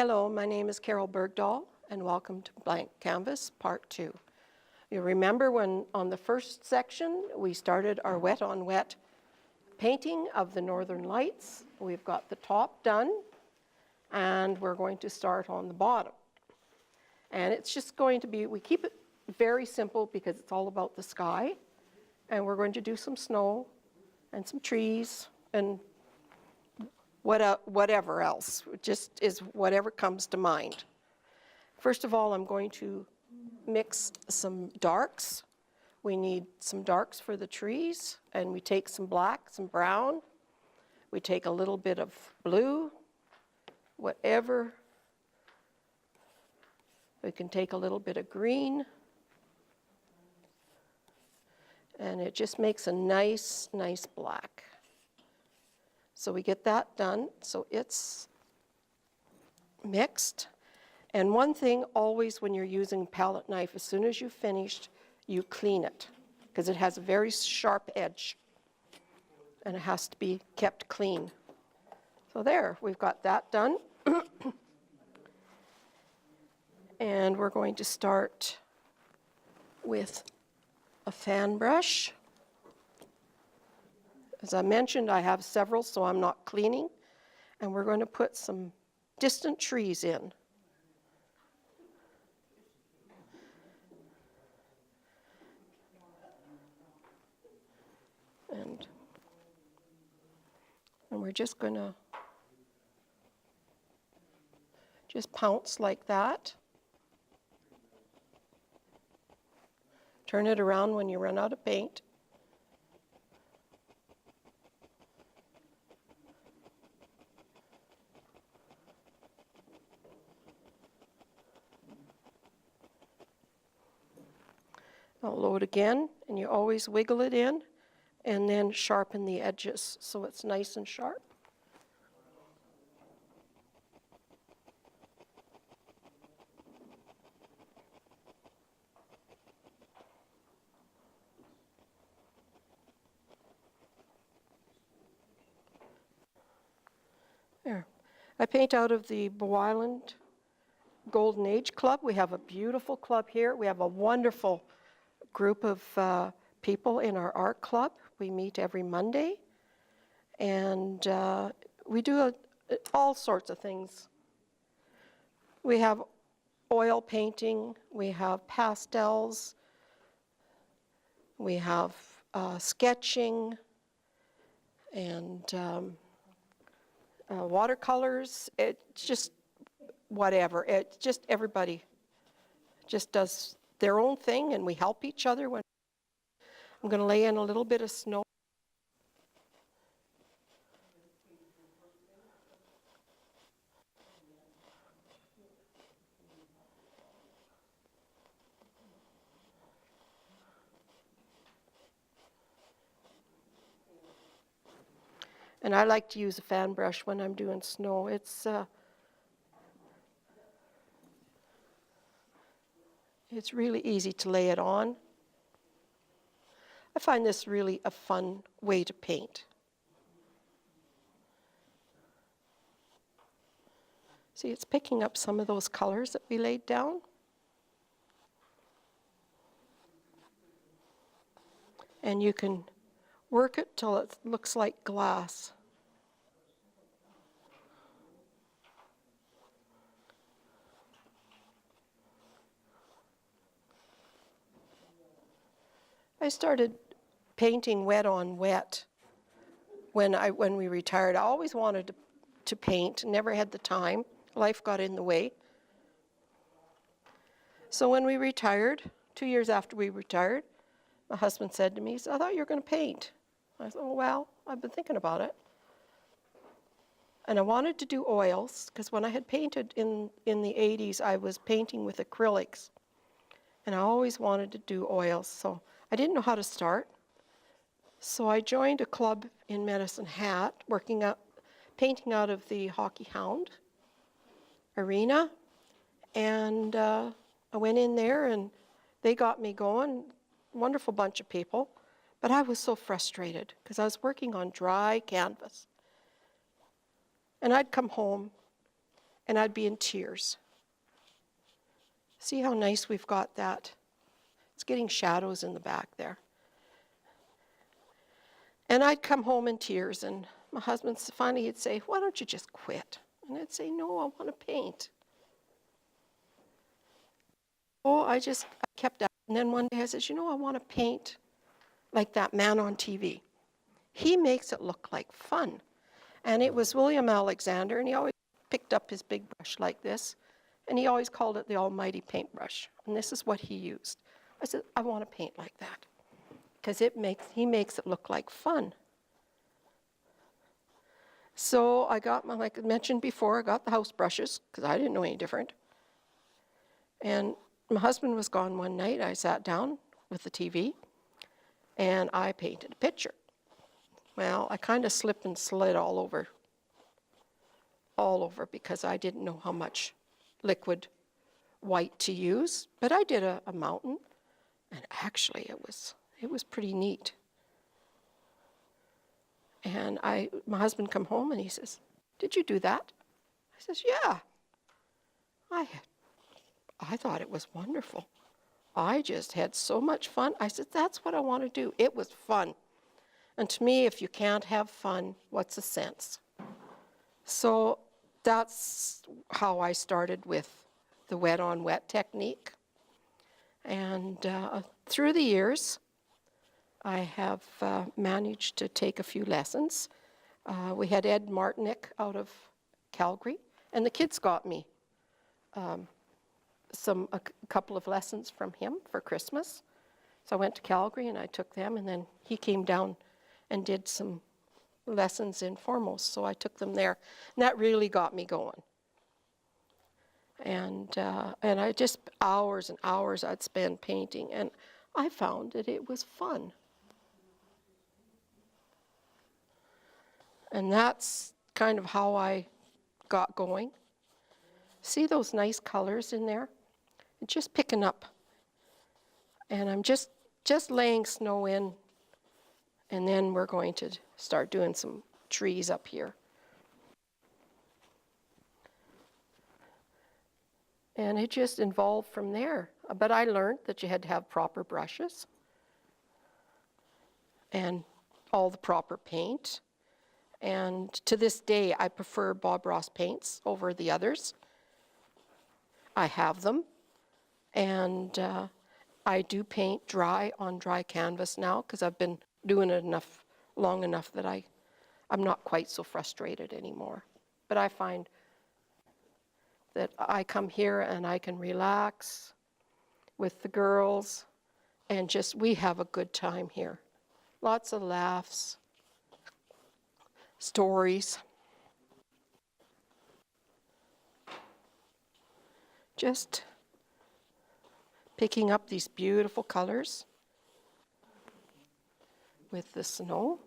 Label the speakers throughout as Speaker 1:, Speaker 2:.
Speaker 1: Hello, my name is Carol Bergdahl, and welcome to Blank Canvas Part 2. You remember when on the first section we started our wet on wet painting of the Northern Lights. We've got the top done, and we're going to start on the bottom. And it's just going to be, we keep it very simple because it's all about the sky, and we're going to do some snow and some trees and whatever else. It just is whatever comes to mind. First of all, I'm going to mix some darks. We need some darks for the trees, and we take some black, some brown. We take a little bit of blue, whatever. We can take a little bit of green, and it just makes a nice, nice black. So we get that done, so it's mixed. And one thing always when you're using palette knife, as soon as you've finished, you clean it, because it has a very sharp edge, and it has to be kept clean. So there, we've got that done. And we're going to start with a fan brush. As I mentioned, I have several, so I'm not cleaning. And we're going to put some distant trees in. And we're just going to just pounce like that. Turn it around when you run out of paint. I'll load again, and you always wiggle it in and then sharpen the edges so it's nice and sharp. There. I paint out of the Bow Island Golden Age Club. We have a beautiful club here. We have a wonderful group of people in our art club. We meet every Monday, and we do all sorts of things. We have oil painting, we have pastels, we have sketching, and watercolors. It's just whatever. It's just everybody just does their own thing, and we help each other. When I'm going to lay in a little bit of snow. And I like to use a fan brush when I'm doing snow. It's really easy to lay it on. I find this really a fun way to paint. See, it's picking up some of those colors that we laid down. And you can work it till it looks like glass. I started painting wet on wet when we retired. I always wanted to paint, never had the time. Life got in the way. So when we retired, 2 years after we retired, my husband said to me, he said, "I thought you were going to paint." I said, "Oh, well, I've been thinking about it." And I wanted to do oils, because when I had painted in the 80s, I was painting with acrylics. And I always wanted to do oils, so I didn't know how to start. So I joined a club in Medicine Hat, painting out of the Hockey Hound arena. And I went in there, and they got me going. Wonderful bunch of people. But I was so frustrated, because I was working on dry canvas. And I'd come home, and I'd be in tears. See how nice we've got that? It's getting shadows in the back there. And I'd come home in tears, and my husband finally he'd say, why don't you just quit? And I'd say, no, I want to paint. Oh, I kept at it. And then one day I said, you know, I want to paint like that man on TV. He makes it look like fun. And it was William Alexander, and he always picked up his big brush like this, and he always called it the almighty paintbrush. And this is what he used. I said, I want to paint like that, because he makes it look like fun. So I got like I mentioned before, I got the house brushes, because I didn't know any different. And my husband was gone one night. I sat down with the TV, and I painted a picture. Well, I kind of slipped and slid all over, because I didn't know how much liquid white to use. But I did a mountain, and actually it was pretty neat. And my husband come home, and he says, did you do that? I says, yeah. I thought it was wonderful. I just had so much fun. I said, that's what I want to do. It was fun. And to me, if you can't have fun, what's the sense? So that's how I started with the wet on wet technique. And through the years, I have managed to take a few lessons. We had Ed Martinick out of Calgary, and the kids got me a couple of lessons from him for Christmas. So I went to Calgary and I took them, and then he came down and did some lessons in Foremost, so I took them there. And that really got me going. And I just, hours and hours I'd spend painting, and I found that it was fun. And that's kind of how I got going. See those nice colors in there? Just picking up. And I'm just laying snow in, and then we're going to start doing some trees up here. And it just evolved from there. But I learned that you had to have proper brushes and all the proper paint. And to this day, I prefer Bob Ross paints over the others. I have them. And I do paint dry on dry canvas now, because I've been doing it long enough that I'm not quite so frustrated anymore. But I find that I come here and I can relax with the girls, and we have a good time here. Lots of laughs, stories. Just picking up these beautiful colors with the snow.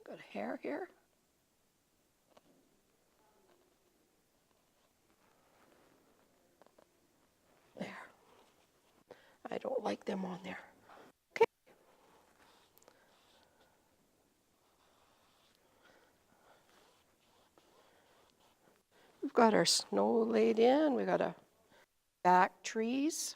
Speaker 1: Got a hair here. There. I don't like them on there. Okay. We've got our snow laid in. We've got our back trees.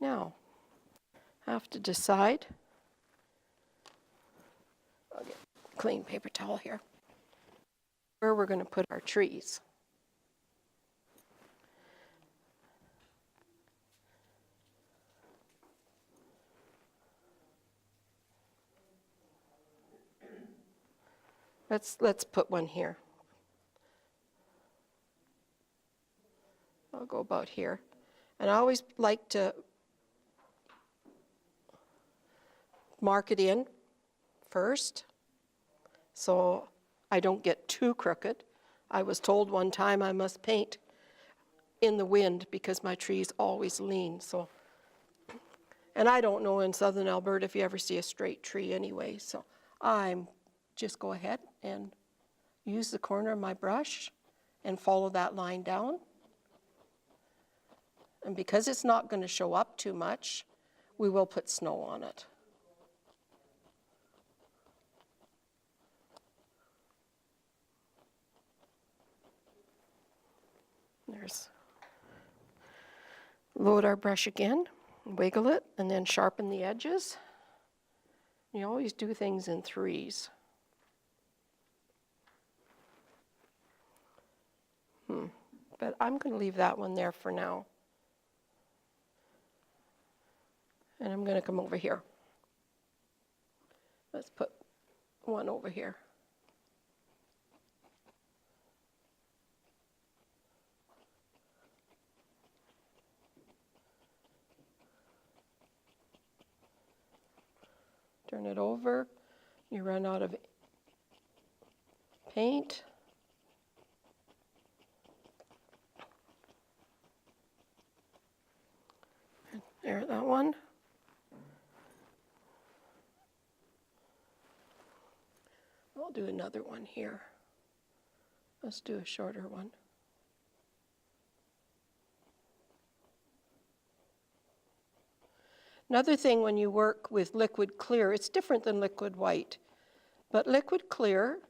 Speaker 1: Now, I have to decide. I'll get a clean paper towel here. Where we're going to put our trees. Let's put one here. I'll go about here. And I always like to mark it in first, so I don't get too crooked. I was told one time I must paint in the wind because my trees always lean. And I don't know in southern Alberta if you ever see a straight tree anyway, so I'm just go ahead and use the corner of my brush and follow that line down. And because it's not going to show up too much, we will put snow on it. Load our brush again, wiggle it, and then sharpen the edges. You always do things in threes. But I'm going to leave that one there for now. And I'm going to come over here. Let's put one over here. Turn it over. You run out of paint. There, that one. I'll do another one here. Let's do a shorter one. Another thing when you work with liquid clear, it's different than liquid white. But liquid clear,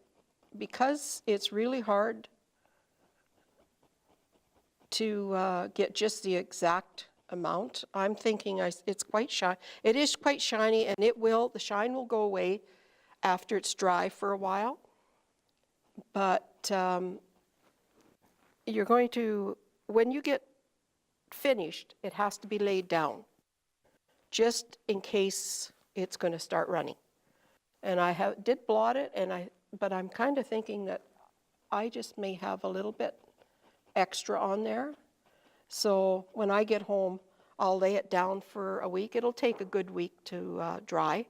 Speaker 1: because it's really hard to get just the exact amount, I'm thinking it's quite shiny. It is quite shiny, and the shine will go away after it's dry for a while. But you're going to, when you get finished, it has to be laid down, just in case it's going to start running. And I did blot it, but I'm kind of thinking that I just may have a little bit extra on there. So when I get home, I'll lay it down for a week. It'll take a good week to dry,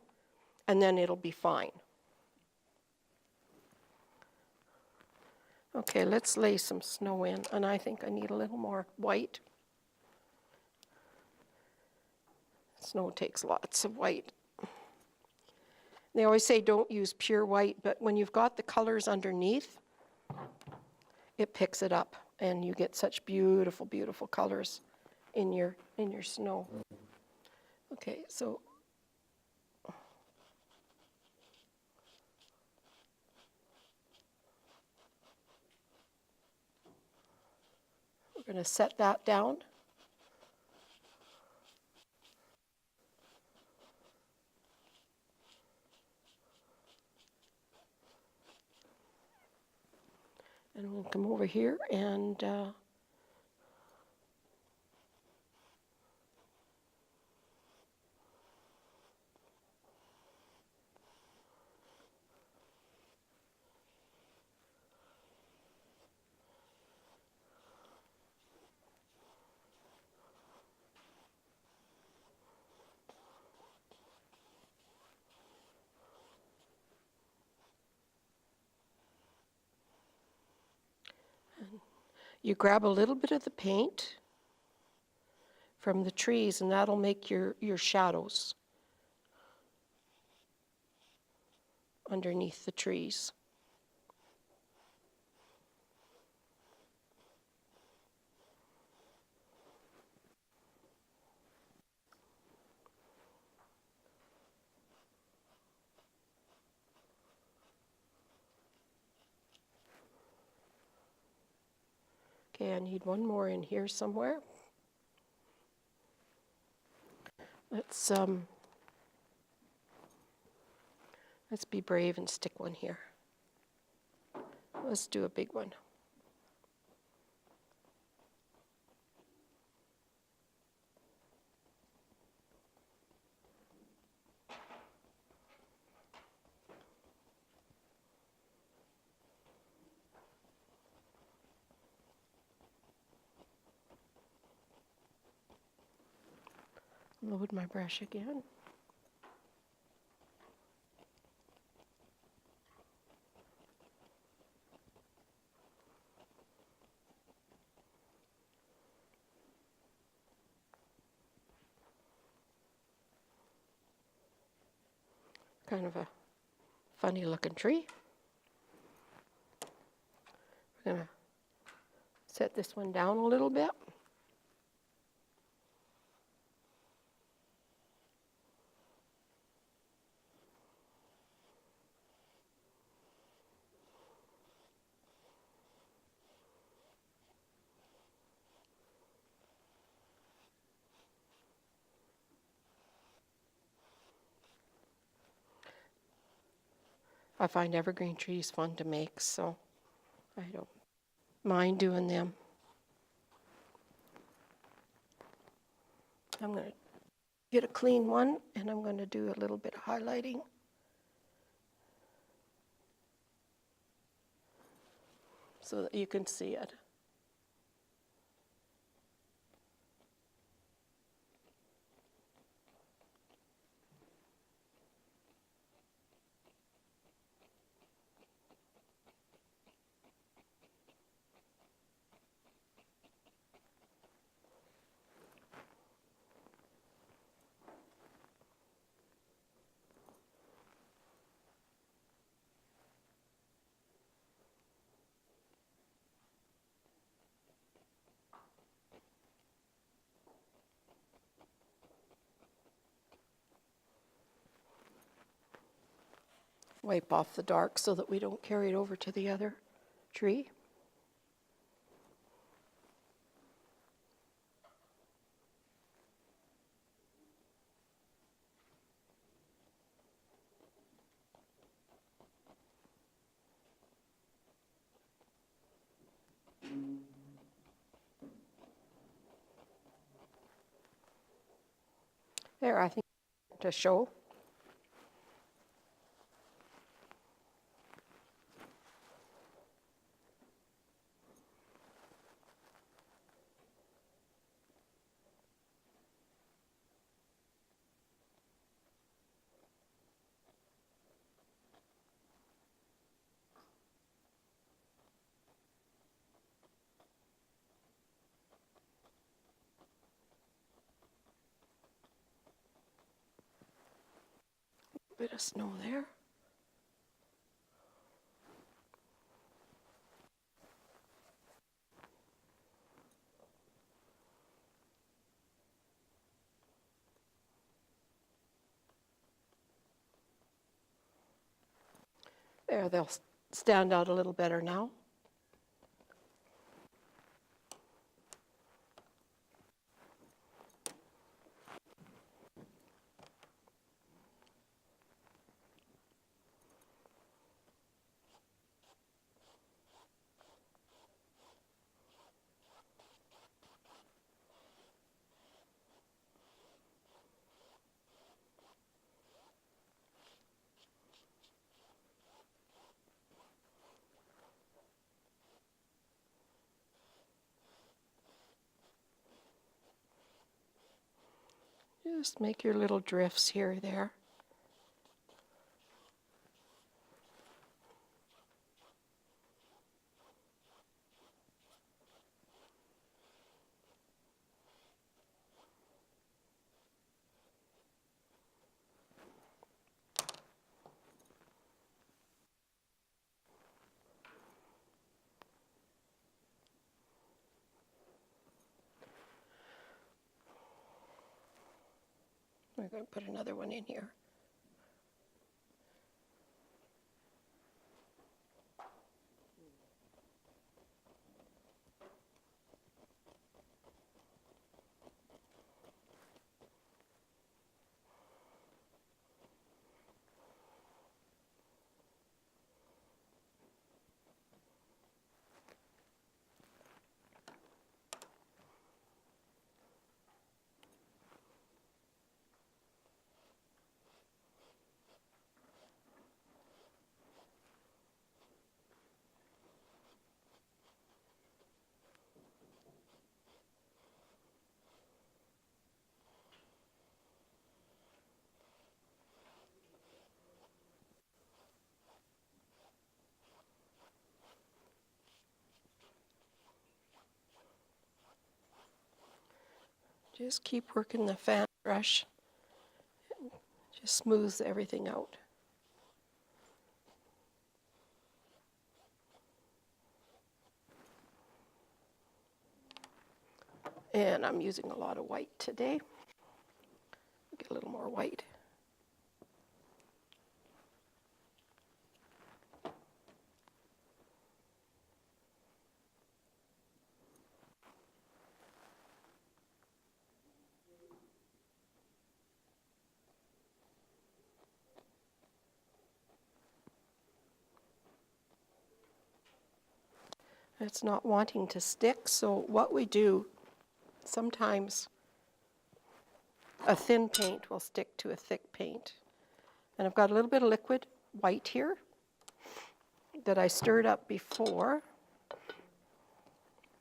Speaker 1: and then it'll be fine. Okay, let's lay some snow in, and I think I need a little more white. Snow takes lots of white. They always say don't use pure white, but when you've got the colors underneath, it picks it up, and you get such beautiful, beautiful colors in your snow. Okay, so we're going to set that down. And we'll come over here and you grab a little bit of the paint from the trees, and that'll make your shadows underneath the trees. Okay, I need one more in here somewhere. Let's be brave and stick one here. Let's do a big one. Load my brush again. Kind of a funny looking tree. We're going to set this one down a little bit. I find evergreen trees fun to make, so I don't mind doing them. I'm going to get a clean one, and I'm going to do a little bit of highlighting. So that you can see it. Wipe off the dark so that we don't carry it over to the other tree. There, I think to show. Bit of snow there. There, they'll stand out a little better now. Just make your little drifts here or there. We're going to put another one in here. Just keep working the fan brush. Just smooths everything out. And I'm using a lot of white today. Get a little more white. It's not wanting to stick, so what we do, sometimes a thin paint will stick to a thick paint. And I've got a little bit of liquid white here that I stirred up before.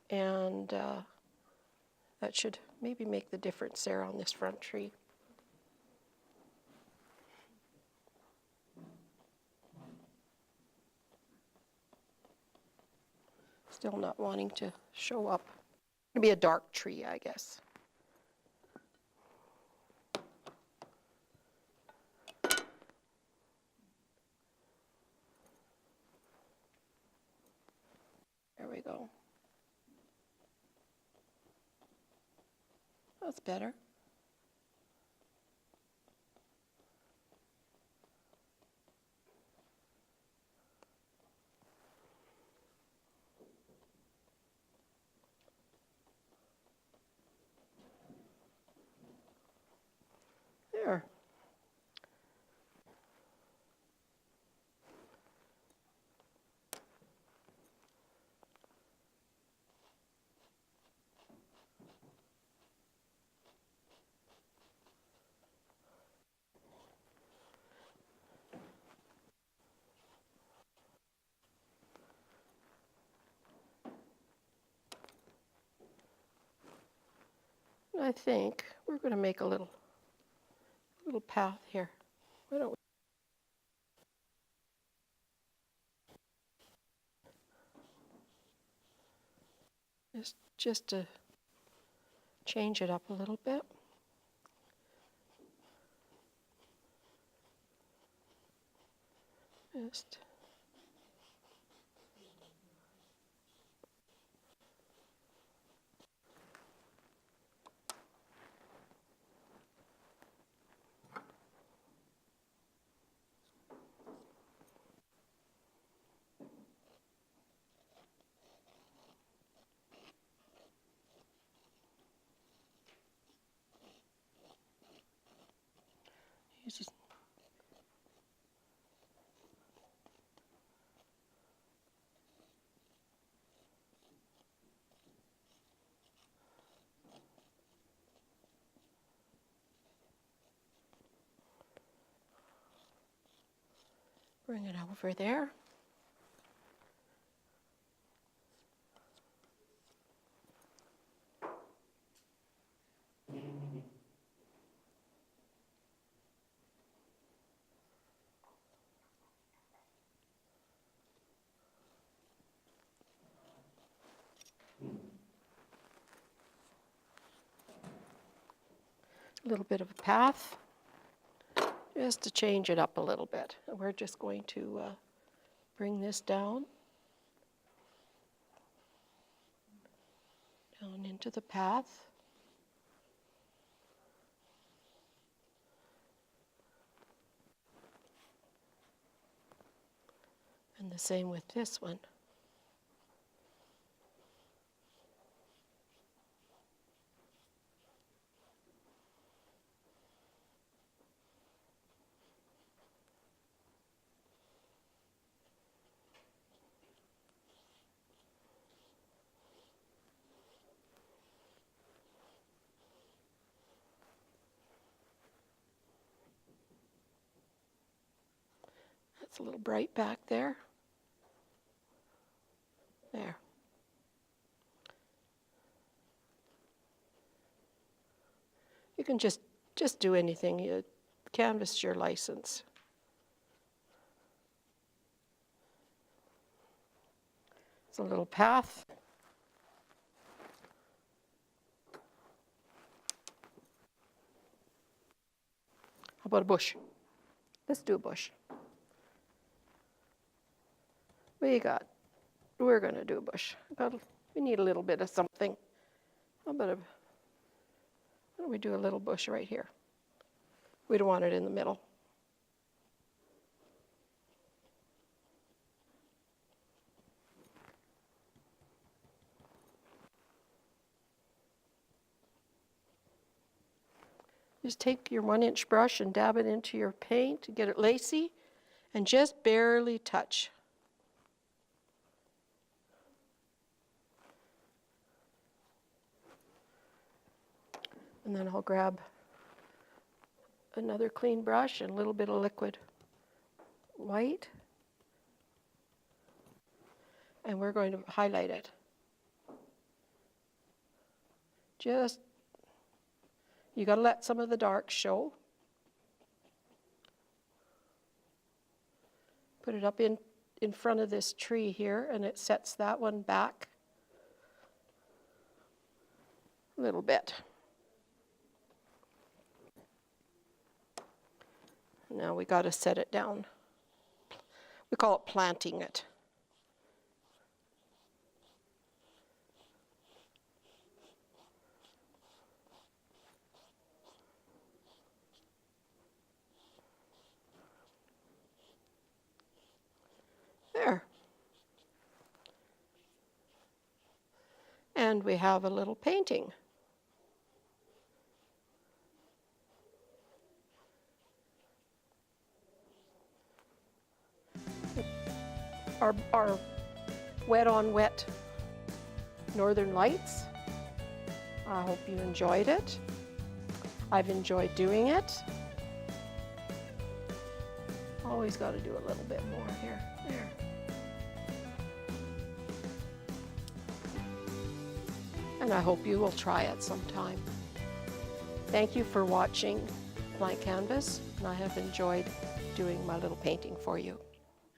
Speaker 1: And that should maybe make the difference there on this front tree. Still not wanting to show up. It'll be a dark tree, I guess. There we go. That's better. There. I think we're going to make a little path here. Why don't we just to change it up a little bit. Just use bring it over there. A little bit of a path, just to change it up a little bit. And we're just going to bring this down into the path. And the same with this one. That's a little bright back there. There. You can just do anything. You canvas your license. It's a little path. How about a bush? Let's do a bush. What do you got? We're going to do a bush. We need a little bit of something. A bit of We do a little bush right here. We don't want it in the middle. Just take your 1-inch brush and dab it into your paint to get it lacy, and just barely touch. And then I'll grab another clean brush and a little bit of liquid white, and we're going to highlight it. Just, you got to let some of the dark show. Put it up in front of this tree here, and it sets that one back a little bit. Now we got to set it down. We call it planting it. There. And we have a little painting. Our wet on wet Northern Lights. I hope you enjoyed it. I've enjoyed doing it. Always got to do a little bit more here. There. And I hope you will try it sometime. Thank you for watching Blank Canvas, and I have enjoyed doing my little painting for you.